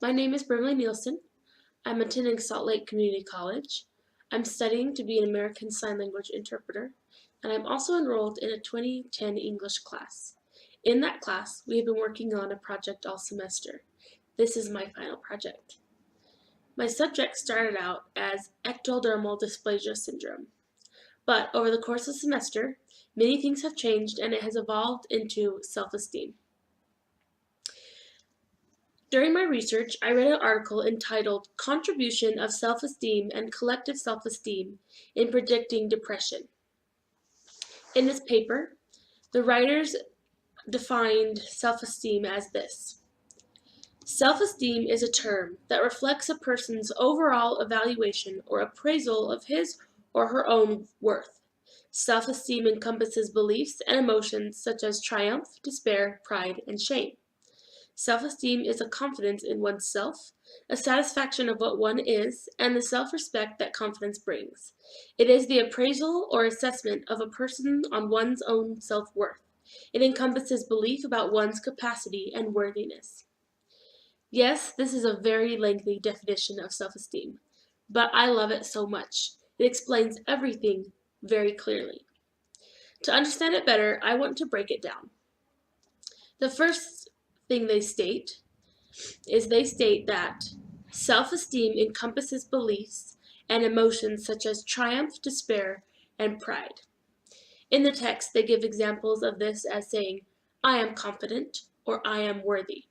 My name is Brimley Nielsen. I'm attending Salt Lake Community College. I'm studying to be an American Sign Language interpreter, and I'm also enrolled in a 2010 English class. In that class, we have been working on a project all semester. This is my final project. My subject started out as ectodermal dysplasia syndrome, but over the course of the semester, many things have changed and it has evolved into self-esteem. During my research, I read an article entitled Contribution of Self-Esteem and Collective Self-Esteem in Predicting Depression. In this paper, the writers defined self-esteem as this. Self-esteem is a term that reflects a person's overall evaluation or appraisal of his or her own worth. Self-esteem encompasses beliefs and emotions such as triumph, despair, pride, and shame. Self-esteem is a confidence in oneself, a satisfaction of what one is, and the self-respect that confidence brings. It is the appraisal or assessment of a person on one's own self-worth. It encompasses belief about one's capacity and worthiness. Yes, this is a very lengthy definition of self-esteem, but I love it so much. It explains everything very clearly. To understand it better, I want to break it down. The first thing they state that self-esteem encompasses beliefs and emotions such as triumph, despair, and pride. In the text, they give examples of this as saying, I am confident or I am worthy.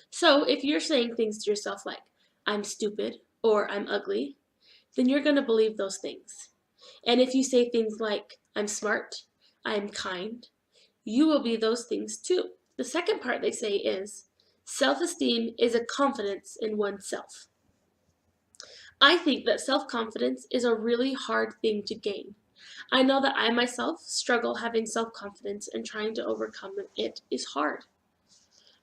So if you're saying things to yourself like, I'm stupid or I'm ugly, then you're going to believe those things. And if you say things like, I'm smart, I'm kind, you will be those things too. The second part they say is, self-esteem is a confidence in oneself. I think that self-confidence is a really hard thing to gain. I know that I myself struggle having self-confidence, and trying to overcome it is hard.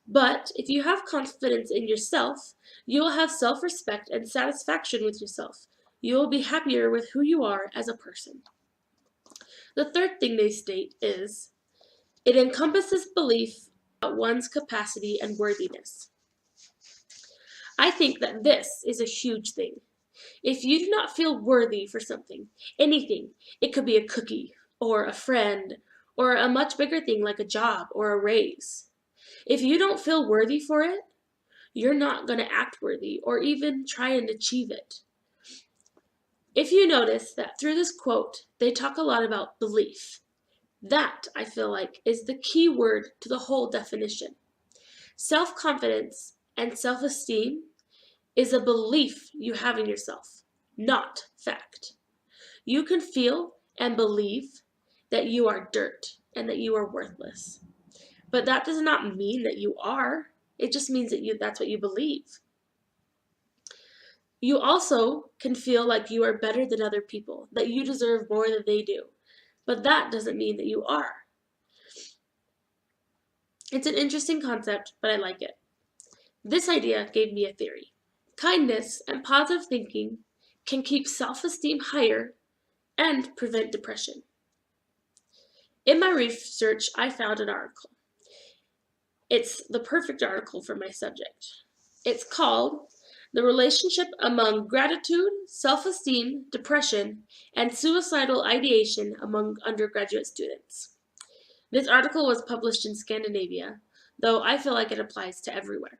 But if you have confidence in yourself, you will have self-respect and satisfaction with yourself. You will be happier with who you are as a person. The third thing they state is, it encompasses belief about one's capacity and worthiness. I think that this is a huge thing. If you do not feel worthy for something, anything, it could be a cookie, or a friend, or a much bigger thing like a job or a raise. If you don't feel worthy for it, you're not going to act worthy or even try and achieve it. If you notice that through this quote, they talk a lot about belief. That, I feel like, is the key word to the whole definition. Self-confidence and self-esteem is a belief you have in yourself, not fact. You can feel and believe that you are dirt and that you are worthless. But that does not mean that you are. It just means that that's what you believe. You also can feel like you are better than other people, that you deserve more than they do. But that doesn't mean that you are. It's an interesting concept, but I like it. This idea gave me a theory. Kindness and positive thinking can keep self-esteem higher and prevent depression. In my research, I found an article. It's the perfect article for my subject. It's called The Relationship Among Gratitude, Self-Esteem, Depression, and Suicidal Ideation Among Undergraduate Students. This article was published in Scandinavia, though I feel like it applies to everywhere.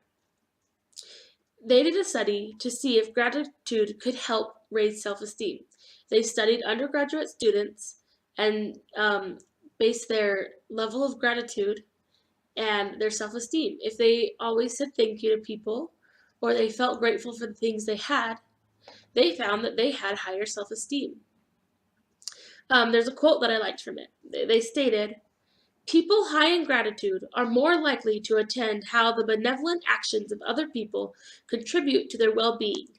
They did a study to see if gratitude could help raise self-esteem. They studied undergraduate students and based their level of gratitude and their self-esteem. If they always said thank you to people, or they felt grateful for the things they had, they found that they had higher self-esteem. There's a quote that I liked from it. They stated, people high in gratitude are more likely to attend how the benevolent actions of other people contribute to their well-being.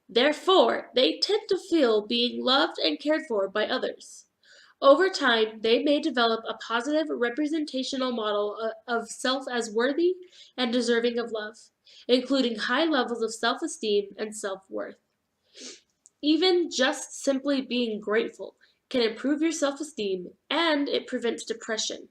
Therefore, they tend to feel being loved and cared for by others. Over time, they may develop a positive representational model of self as worthy and deserving of love, including high levels of self-esteem and self-worth. Even just simply being grateful can improve your self-esteem, and it prevents depression.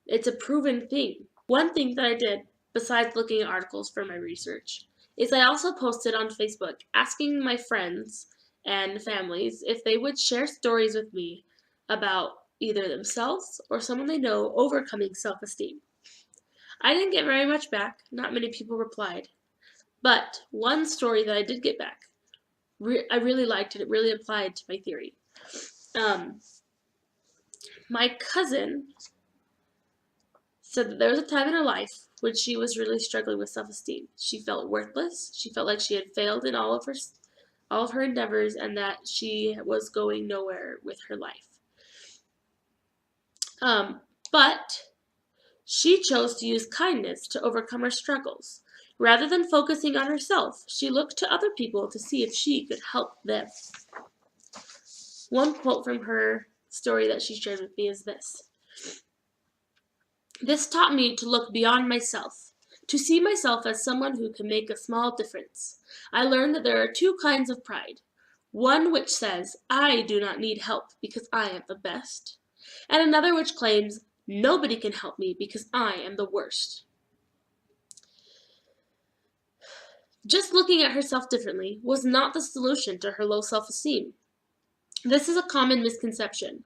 It's a proven thing. One thing that I did besides looking at articles for my research, is I also posted on Facebook asking my friends and families if they would share stories with me about either themselves or someone they know overcoming self-esteem. I didn't get very much back, not many people replied, but one story that I did get back, I really liked it. It really applied to my theory. Um, my cousin said that there was a time in her life when she was really struggling with self-esteem. She felt worthless. She felt like she had failed in all of her endeavors and that she was going nowhere with her life. But she chose to use kindness to overcome her struggles. Rather than focusing on herself, she looked to other people to see if she could help them. One quote from her story that she shared with me is this: "This taught me to look beyond myself, to see myself as someone who can make a small difference. I learned that there are two kinds of pride. One which says, I do not need help because I am the best, and another which claims, nobody can help me because I am the worst." Just looking at herself differently was not the solution to her low self-esteem. This is a common misconception,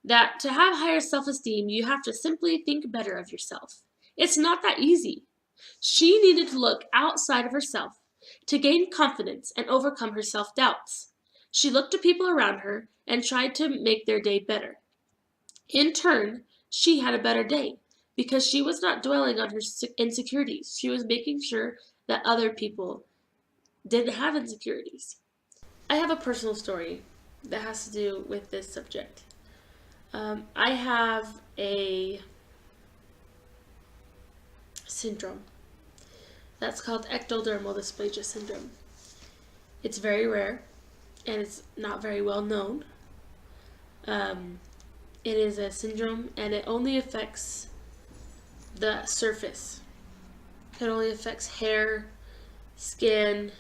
that to have higher self-esteem, you have to simply think better of yourself. It's not that easy. She needed to look outside of herself to gain confidence and overcome her self-doubts. She looked to people around her and tried to make their day better. In turn, she had a better day because she was not dwelling on her insecurities. She was making sure that other people didn't have insecurities. I have a personal story that has to do with this subject. I have a syndrome that's called ectodermal dysplasia syndrome. It's very rare and it's not very well known. It is a syndrome and it only affects the surface. It only affects hair, skin,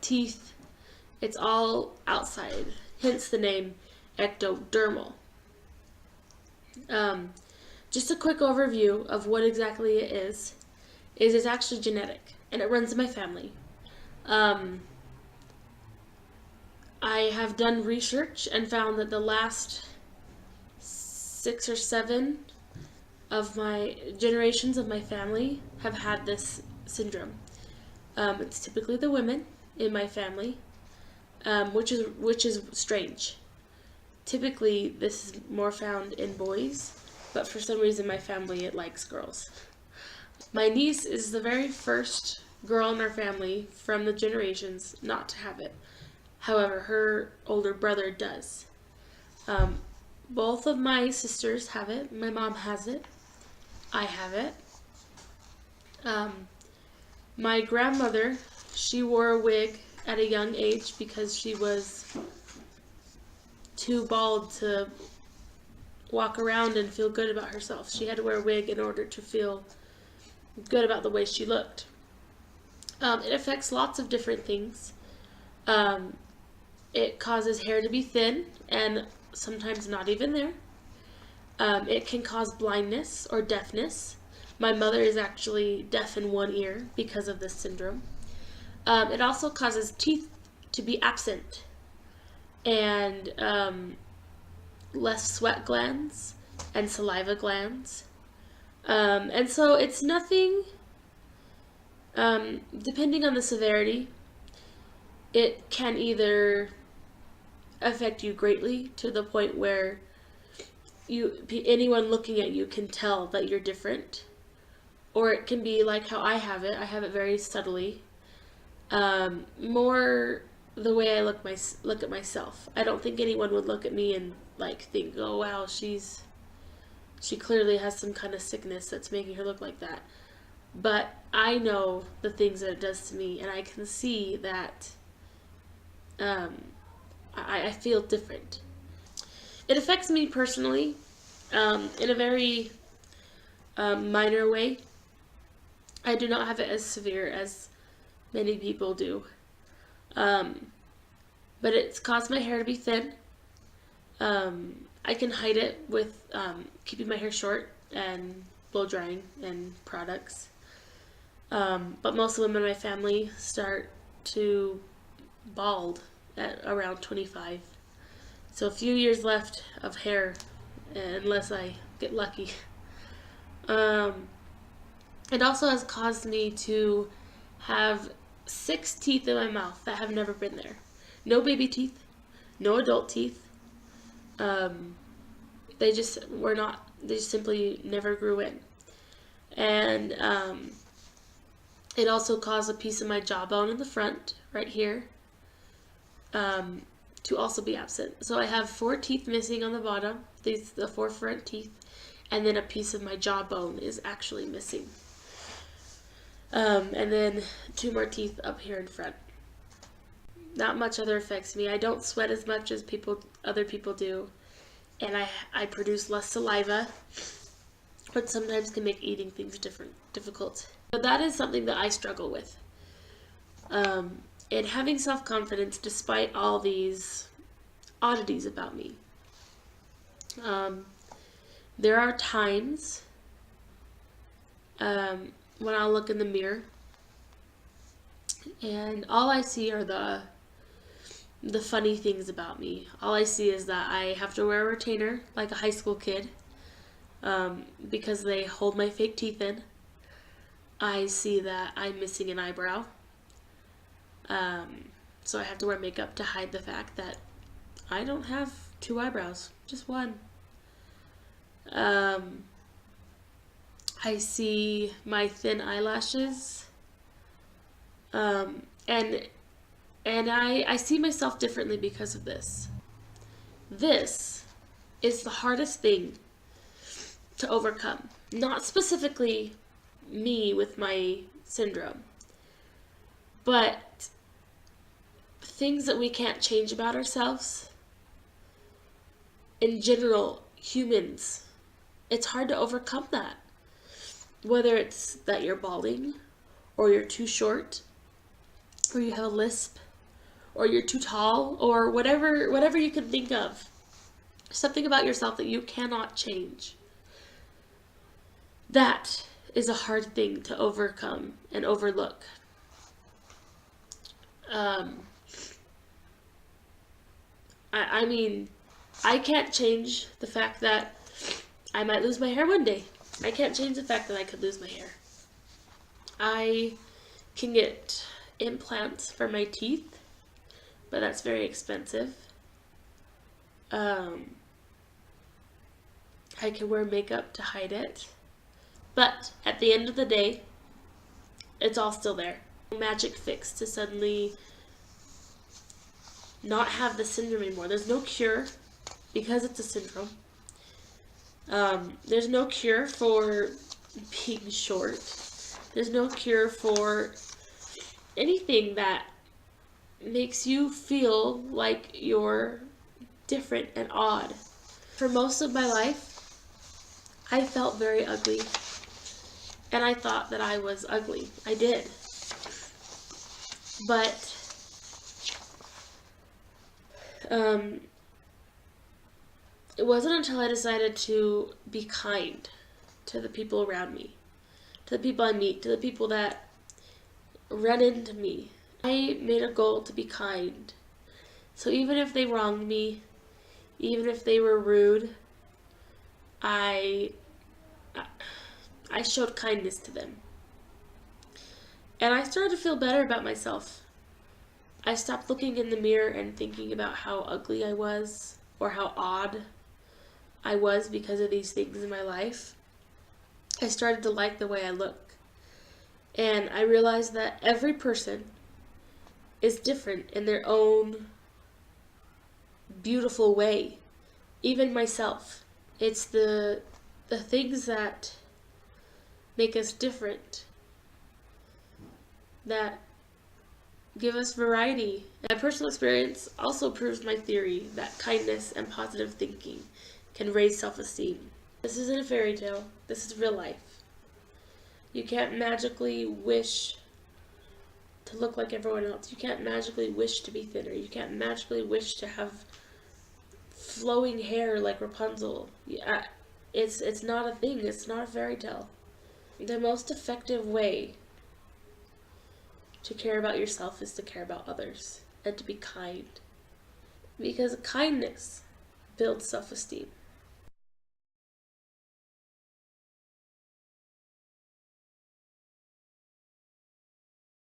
teeth. It's all outside, hence the name ectodermal. Just a quick overview of what exactly it is it's actually genetic and it runs in my family. I have done research and found that the last 6 or 7 of my generations of my family have had this syndrome. It's typically the women in my family, which is strange. Typically, this is more found in boys, but for some reason my family, it likes girls. My niece is the very first girl in our family from the generations not to have it. However, her older brother does. Both of my sisters have it. My mom has it. I have it. My grandmother, she wore a wig at a young age because she was too bald to walk around and feel good about herself. She had to wear a wig in order to feel good about the way she looked. It affects lots of different things. It causes hair to be thin and sometimes not even there. It can cause blindness or deafness. My mother is actually deaf in one ear because of this syndrome. It also causes teeth to be absent and less sweat glands and saliva glands. And so it's nothing, depending on the severity, it can either affect you greatly to the point where anyone looking at you can tell that you're different, or it can be like how I have it very subtly, more the way I look at myself. I don't think anyone would look at me and think, oh wow, she clearly has some kind of sickness that's making her look like that. But I know the things that it does to me, and I can see that I feel different. It affects me personally in a very minor way. I do not have it as severe as many people do. But it's caused my hair to be thin. I can hide it with keeping my hair short and blow drying and products. But most of the women in my family start to bald at around 25. So a few years left of hair, unless I get lucky. It also has caused me to have 6 teeth in my mouth that have never been there. No baby teeth, no adult teeth. They just simply never grew in. And it also caused a piece of my jawbone in the front, right here, to also be absent. So I have 4 teeth missing on the bottom, the 4 front teeth, and then a piece of my jawbone is actually missing. And then 2 more teeth up here in front. Not much other affects me. I don't sweat as much as other people do, and I produce less saliva, which sometimes can make eating things difficult. But that is something that I struggle with. And having self-confidence despite all these oddities about me. There are times when I'll look in the mirror and all I see are the funny things about me. All I see is that I have to wear a retainer like a high school kid because they hold my fake teeth in. I see that I'm missing an eyebrow. So I have to wear makeup to hide the fact that I don't have 2 eyebrows, just 1. I see my thin eyelashes, and I see myself differently because of this. This is the hardest thing to overcome. Not specifically me with my syndrome, but things that we can't change about ourselves. In general, humans, it's hard to overcome that. Whether it's that you're balding, or you're too short, or you have a lisp, or you're too tall, or whatever you can think of. Something about yourself that you cannot change. That is a hard thing to overcome and overlook. I mean, I can't change the fact that I might lose my hair one day. I can't change the fact that I could lose my hair. I can get implants for my teeth, but that's very expensive. I can wear makeup to hide it. But at the end of the day, it's all still there. No magic fix to suddenly not have the syndrome anymore. There's no cure because it's a syndrome. There's no cure for being short. There's no cure for anything that makes you feel like you're different and odd. For most of my life, I felt very ugly. And I thought that I was ugly. I did. But it wasn't until I decided to be kind to the people around me, to the people I meet, to the people that run into me. I made a goal to be kind. So even if they wronged me, even if they were rude, I showed kindness to them. And I started to feel better about myself. I stopped looking in the mirror and thinking about how ugly I was or how odd I was because of these things in my life. I started to like the way I look. And I realized that every person is different in their own beautiful way. Even myself. It's the things that make us different that give us variety. My personal experience also proves my theory that kindness and positive thinking can raise self-esteem. This isn't a fairy tale. This is real life. You can't magically wish to look like everyone else. You can't magically wish to be thinner. You can't magically wish to have flowing hair like Rapunzel. It's not a thing. It's not a fairy tale. The most effective way to care about yourself is to care about others and to be kind. Because kindness builds self-esteem.